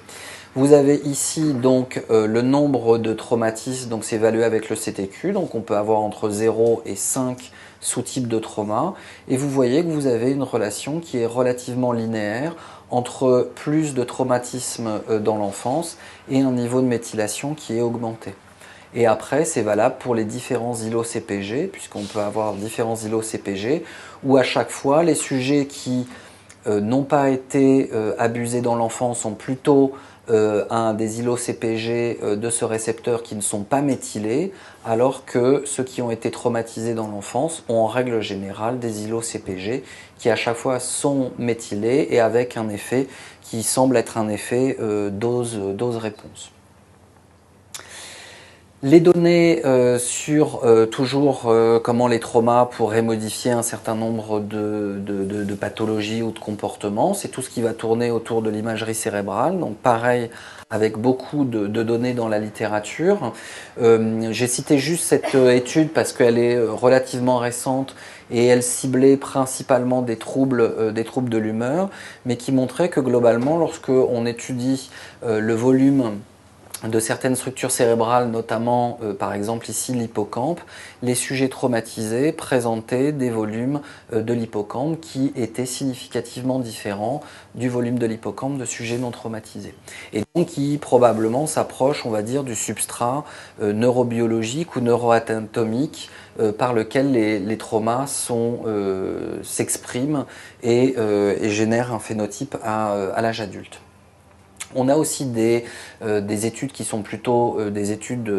Vous avez ici donc le nombre de traumatismes, donc c'est évalué avec le CTQ, donc on peut avoir entre 0 et 5 sous-types de trauma, et vous voyez que vous avez une relation qui est relativement linéaire entre plus de traumatisme dans l'enfance et un niveau de méthylation qui est augmenté. Et après, c'est valable pour les différents îlots CPG, puisqu'on peut avoir différents îlots CPG, où à chaque fois, les sujets qui n'ont pas été abusés dans l'enfance ont plutôt des îlots CPG de ce récepteur qui ne sont pas méthylés, alors que ceux qui ont été traumatisés dans l'enfance ont en règle générale des îlots CPG qui à chaque fois sont méthylés et avec un effet qui semble être un effet dose-réponse. Les données sur toujours comment les traumas pourraient modifier un certain nombre de pathologies ou de comportements, c'est tout ce qui va tourner autour de l'imagerie cérébrale, donc pareil avec beaucoup de données dans la littérature. J'ai cité juste cette étude parce qu'elle est relativement récente et elle ciblait principalement des troubles de l'humeur, mais qui montrait que globalement, lorsque on étudie le volume de certaines structures cérébrales, notamment par exemple ici l'hippocampe, les sujets traumatisés présentaient des volumes de l'hippocampe qui étaient significativement différents du volume de l'hippocampe de sujets non traumatisés. Et donc qui probablement s'approche, on va dire, du substrat neurobiologique ou neuroanatomique par lequel les traumas s'expriment et génèrent un phénotype à l'âge adulte. On a aussi des études qui sont plutôt des études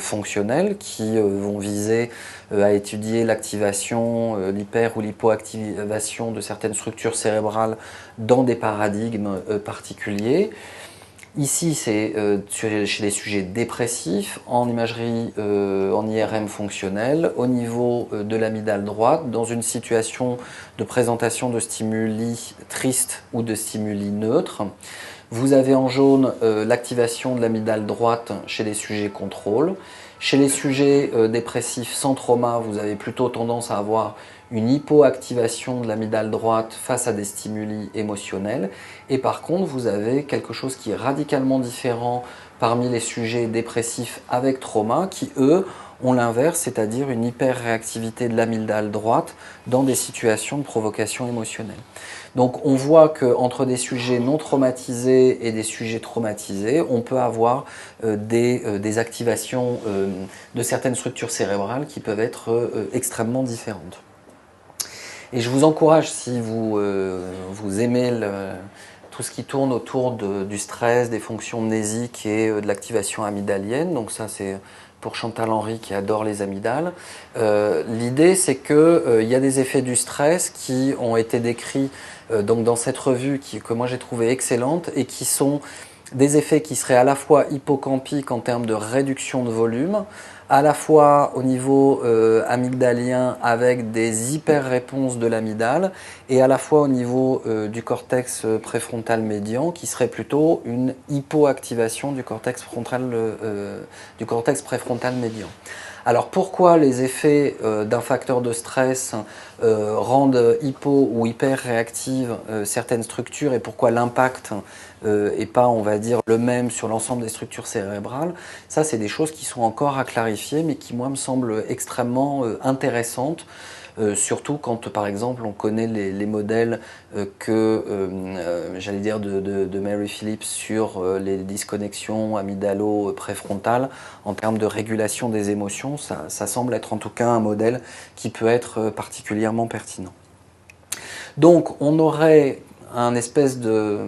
fonctionnelles qui vont viser à étudier l'activation, l'hyper ou l'hypoactivation de certaines structures cérébrales dans des paradigmes particuliers. Ici, c'est chez les sujets dépressifs, en imagerie, en IRM fonctionnelle, au niveau de l'amygdale droite, dans une situation de présentation de stimuli tristes ou de stimuli neutres. Vous avez en jaune l'activation de l'amygdale droite chez les sujets contrôle. Chez les sujets dépressifs sans trauma, vous avez plutôt tendance à avoir une hypoactivation de l'amygdale droite face à des stimuli émotionnels. Et par contre, vous avez quelque chose qui est radicalement différent parmi les sujets dépressifs avec trauma qui, eux, ont l'inverse, c'est-à-dire une hyperréactivité de l'amygdale droite dans des situations de provocation émotionnelle. Donc on voit qu'entre des sujets non traumatisés et des sujets traumatisés, on peut avoir des activations de certaines structures cérébrales qui peuvent être extrêmement différentes. Et je vous encourage, si vous aimez tout ce qui tourne autour du stress, des fonctions mnésiques et de l'activation amygdalienne, donc ça c'est pour Chantal Henry qui adore les amygdales. L'idée c'est qu'il y a des effets du stress qui ont été décrits donc dans cette revue que moi j'ai trouvée excellente et qui sont des effets qui seraient à la fois hippocampiques en termes de réduction de volume, à la fois au niveau amygdalien avec des hyper-réponses de l'amygdale et à la fois au niveau du cortex préfrontal médian qui serait plutôt une hypoactivation du cortex préfrontal médian. Alors pourquoi les effets d'un facteur de stress rendent hypo ou hyper réactives certaines structures et pourquoi l'impact n'est pas, on va dire, le même sur l'ensemble des structures cérébrales, ça c'est des choses qui sont encore à clarifier mais qui moi me semblent extrêmement intéressantes. Surtout quand, par exemple, on connaît les modèles j'allais dire, de Mary Phillips sur les disconnexions amygdalo-préfrontales en termes de régulation des émotions. Ça semble être en tout cas un modèle qui peut être particulièrement pertinent. Donc, on aurait un espèce de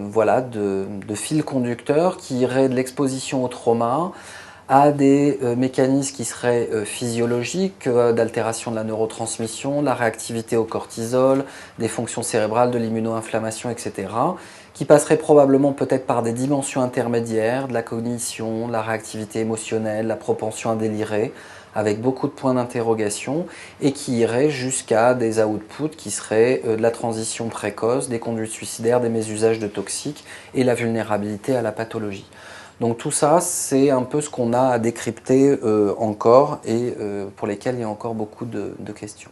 fil conducteur qui irait de l'exposition au trauma à des mécanismes qui seraient physiologiques, d'altération de la neurotransmission, de la réactivité au cortisol, des fonctions cérébrales, de l'immuno-inflammation, etc., qui passeraient probablement peut-être par des dimensions intermédiaires, de la cognition, de la réactivité émotionnelle, la propension à délirer, avec beaucoup de points d'interrogation, et qui iraient jusqu'à des outputs qui seraient de la transition précoce, des conduites suicidaires, des mésusages de toxiques et la vulnérabilité à la pathologie. Donc tout ça, c'est un peu ce qu'on a à décrypter encore et pour lesquels il y a encore beaucoup de questions.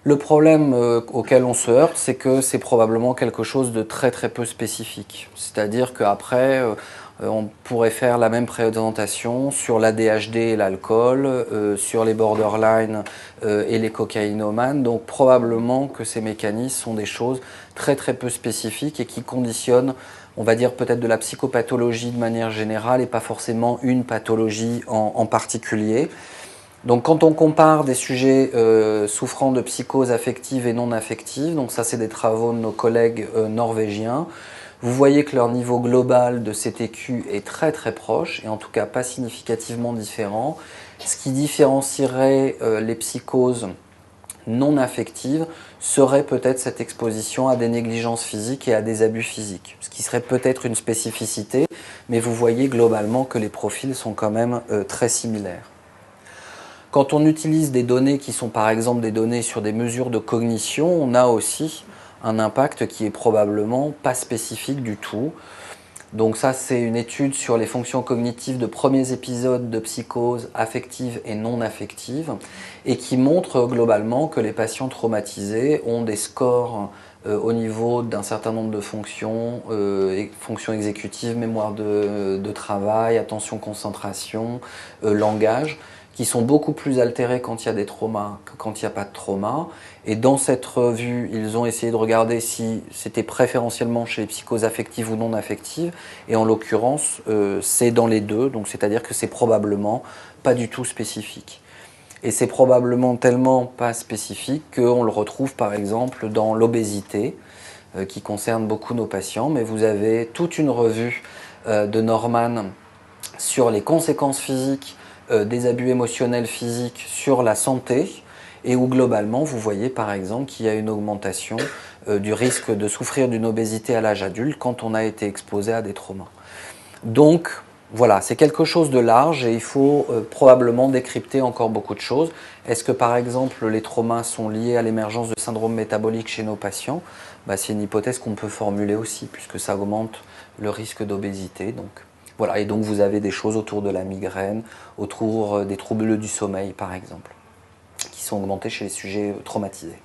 Le problème auquel on se heurte, c'est que c'est probablement quelque chose de très très peu spécifique. C'est-à-dire qu'après, on pourrait faire la même présentation sur l'ADHD et l'alcool, sur les borderline et les cocaïnomanes. Donc probablement que ces mécanismes sont des choses très très peu spécifiques et qui conditionnent, on va dire, peut-être de la psychopathologie de manière générale et pas forcément une pathologie en particulier. Donc quand on compare des sujets souffrant de psychose affective et non affective, donc ça c'est des travaux de nos collègues norvégiens, vous voyez que leur niveau global de CTQ est très très proche et en tout cas pas significativement différent, ce qui différencierait les psychoses non affective serait peut-être cette exposition à des négligences physiques et à des abus physiques, ce qui serait peut-être une spécificité, mais vous voyez globalement que les profils sont quand même très similaires. Quand on utilise des données qui sont par exemple des données sur des mesures de cognition, on a aussi un impact qui est probablement pas spécifique du tout. Donc ça, c'est une étude sur les fonctions cognitives de premiers épisodes de psychose affective et non affective et qui montre globalement que les patients traumatisés ont des scores au niveau d'un certain nombre de fonctions, fonctions exécutives, mémoire de travail, attention, concentration, langage, qui sont beaucoup plus altérés quand il y a des traumas que quand il n'y a pas de trauma. Et dans cette revue, ils ont essayé de regarder si c'était préférentiellement chez les psychoses affectives ou non affectives. Et en l'occurrence, c'est dans les deux, donc c'est-à-dire que c'est probablement pas du tout spécifique. Et c'est probablement tellement pas spécifique qu'on le retrouve par exemple dans l'obésité, qui concerne beaucoup nos patients. Mais vous avez toute une revue de Norman sur les conséquences physiques des abus émotionnels physiques sur la santé et où globalement vous voyez par exemple qu'il y a une augmentation du risque de souffrir d'une obésité à l'âge adulte quand on a été exposé à des traumas. Donc voilà, c'est quelque chose de large et il faut probablement décrypter encore beaucoup de choses. Est-ce que par exemple les traumas sont liés à l'émergence de syndrome métabolique chez nos patients? C'est une hypothèse qu'on peut formuler aussi puisque ça augmente le risque d'obésité. Voilà, et donc vous avez des choses autour de la migraine, autour des troubles du sommeil par exemple, qui sont augmentés chez les sujets traumatisés.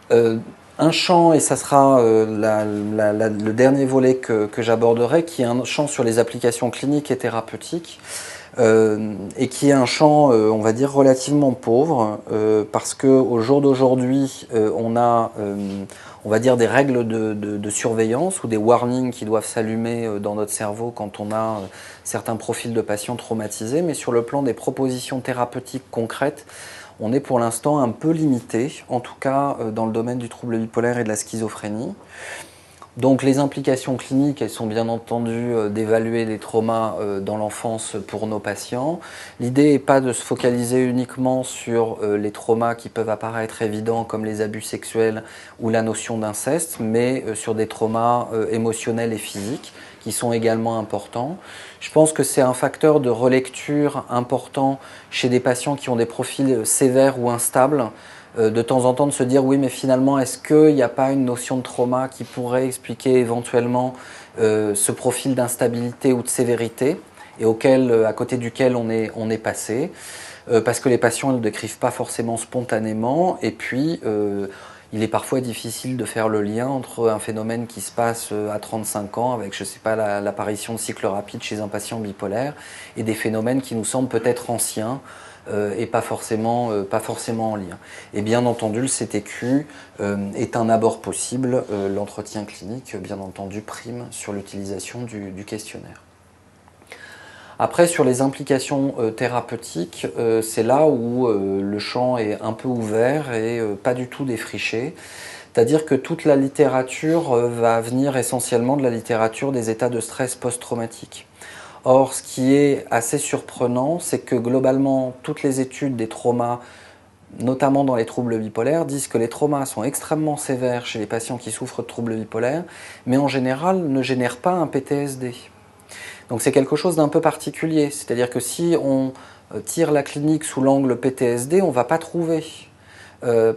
Un champ, et ça sera le dernier volet que j'aborderai, qui est un champ sur les applications cliniques et thérapeutiques, et qui est un champ, on va dire, relativement pauvre, parce qu'au jour d'aujourd'hui, on a, on va dire, des règles de surveillance ou des warnings qui doivent s'allumer dans notre cerveau quand on a certains profils de patients traumatisés, mais sur le plan des propositions thérapeutiques concrètes, on est pour l'instant un peu limité, en tout cas dans le domaine du trouble bipolaire et de la schizophrénie. Donc les implications cliniques, elles sont bien entendu d'évaluer les traumas dans l'enfance pour nos patients. L'idée n'est pas de se focaliser uniquement sur les traumas qui peuvent apparaître évidents comme les abus sexuels ou la notion d'inceste, mais sur des traumas émotionnels et physiques qui sont également importants. Je pense que c'est un facteur de relecture important chez des patients qui ont des profils sévères ou instables, de temps en temps de se dire oui mais finalement est-ce qu'il n'y a pas une notion de trauma qui pourrait expliquer éventuellement ce profil d'instabilité ou de sévérité et à côté duquel on est passé parce que les patients ne le décrivent pas forcément spontanément et puis il est parfois difficile de faire le lien entre un phénomène qui se passe à 35 ans avec, je sais pas, l'apparition de cycles rapides chez un patient bipolaire et des phénomènes qui nous semblent peut-être anciens et pas forcément en lien. Et bien entendu, le CTQ est un abord possible. L'entretien clinique, bien entendu, prime sur l'utilisation du questionnaire. Après, sur les implications thérapeutiques, c'est là où le champ est un peu ouvert et pas du tout défriché. C'est-à-dire que toute la littérature va venir essentiellement de la littérature des états de stress post-traumatique. Or, ce qui est assez surprenant, c'est que globalement, toutes les études des traumas, notamment dans les troubles bipolaires, disent que les traumas sont extrêmement sévères chez les patients qui souffrent de troubles bipolaires, mais en général ne génèrent pas un PTSD. Donc c'est quelque chose d'un peu particulier, c'est-à-dire que si on tire la clinique sous l'angle PTSD, on ne va pas trouver.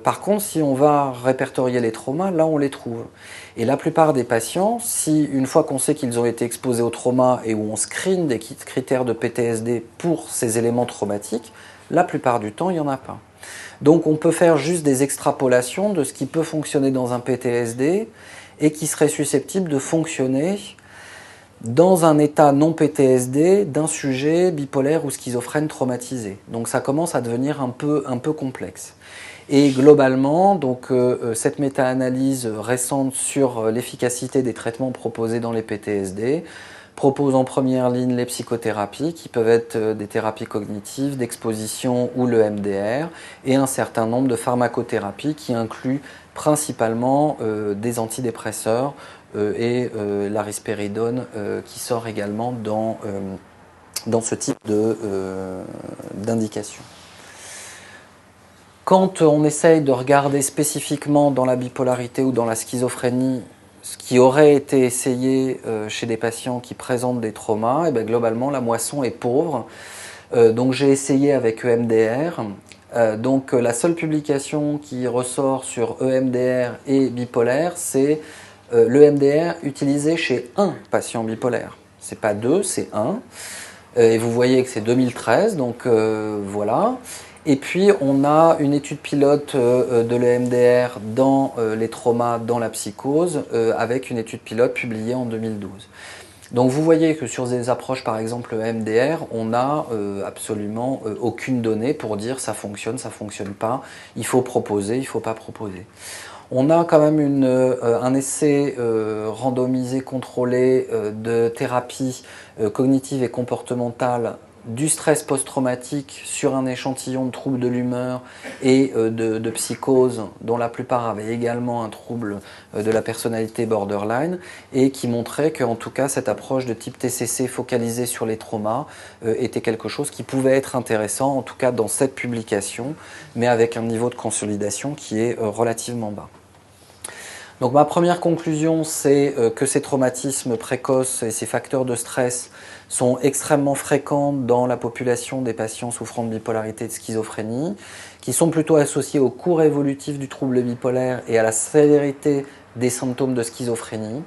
Par contre, si on va répertorier les traumas, là on les trouve. Et la plupart des patients, si une fois qu'on sait qu'ils ont été exposés aux traumas et où on screen des critères de PTSD pour ces éléments traumatiques, la plupart du temps, il n'y en a pas. Donc on peut faire juste des extrapolations de ce qui peut fonctionner dans un PTSD et qui serait susceptible de fonctionner dans un état non PTSD d'un sujet bipolaire ou schizophrène traumatisé. Donc ça commence à devenir un peu complexe. Et globalement, donc, cette méta-analyse récente sur l'efficacité des traitements proposés dans les PTSD propose en première ligne les psychothérapies qui peuvent être des thérapies cognitives, d'exposition ou le MDR et un certain nombre de pharmacothérapies qui incluent principalement des antidépresseurs et la risperidone qui sort également dans ce type d'indication. Quand on essaye de regarder spécifiquement dans la bipolarité ou dans la schizophrénie ce qui aurait été essayé chez des patients qui présentent des traumas, et bien globalement la moisson est pauvre. Donc j'ai essayé avec EMDR. Donc la seule publication qui ressort sur EMDR et bipolaire, c'est l'EMDR utilisé chez un patient bipolaire. C'est pas deux, c'est un. Et vous voyez que c'est 2013, donc voilà. Et puis on a une étude pilote de l'EMDR dans les traumas, dans la psychose, avec une étude pilote publiée en 2012. Donc vous voyez que sur des approches par exemple EMDR, on n'a absolument aucune donnée pour dire ça fonctionne pas, il faut proposer, il ne faut pas proposer. On a quand même un essai randomisé contrôlé de thérapie cognitive et comportementale du stress post-traumatique sur un échantillon de troubles de l'humeur et de psychose, dont la plupart avaient également un trouble de la personnalité borderline, et qui montrait qu'en tout cas cette approche de type TCC focalisée sur les traumas était quelque chose qui pouvait être intéressant, en tout cas dans cette publication, mais avec un niveau de consolidation qui est relativement bas. Donc ma première conclusion, c'est que ces traumatismes précoces et ces facteurs de stress sont extrêmement fréquents dans la population des patients souffrant de bipolarité et de schizophrénie, qui sont plutôt associés au cours évolutif du trouble bipolaire et à la sévérité des symptômes de schizophrénie,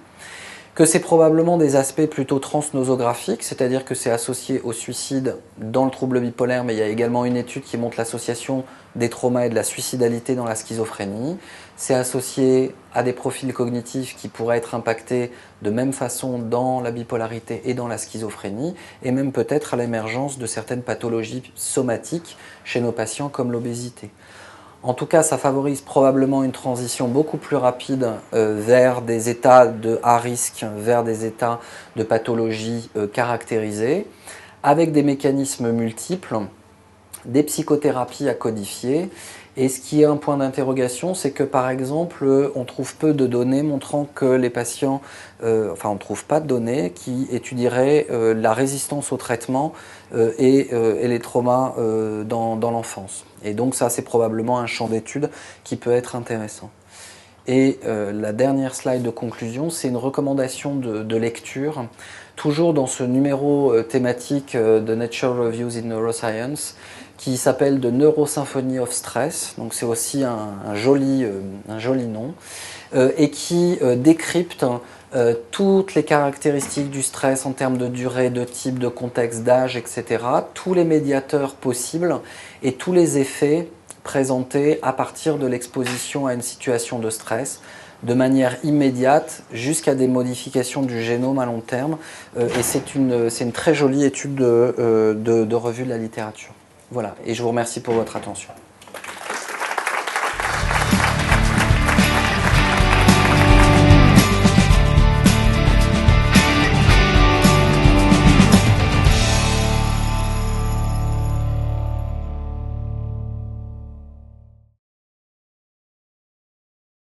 que c'est probablement des aspects plutôt transnosographiques, c'est-à-dire que c'est associé au suicide dans le trouble bipolaire, mais il y a également une étude qui montre l'association des traumas et de la suicidalité dans la schizophrénie. C'est associé à des profils cognitifs qui pourraient être impactés de même façon dans la bipolarité et dans la schizophrénie, et même peut-être à l'émergence de certaines pathologies somatiques chez nos patients comme l'obésité. En tout cas, ça favorise probablement une transition beaucoup plus rapide vers des états de à risque, vers des états de pathologie caractérisés, avec des mécanismes multiples des psychothérapies à codifier. Et ce qui est un point d'interrogation, c'est que par exemple, on trouve peu de données montrant que les patients, enfin on ne trouve pas de données qui étudieraient la résistance au traitement et les traumas dans l'enfance. Et donc ça, c'est probablement un champ d'étude qui peut être intéressant. Et la dernière slide de conclusion, c'est une recommandation de lecture, toujours dans ce numéro thématique de Nature Reviews in Neuroscience, qui s'appelle The Neurosymphony of Stress, donc c'est aussi un joli nom, et qui décrypte toutes les caractéristiques du stress en termes de durée, de type, de contexte, d'âge, etc., tous les médiateurs possibles et tous les effets présentés à partir de l'exposition à une situation de stress, de manière immédiate jusqu'à des modifications du génome à long terme. Et c'est une très jolie étude de revue de la littérature. Voilà, et je vous remercie pour votre attention.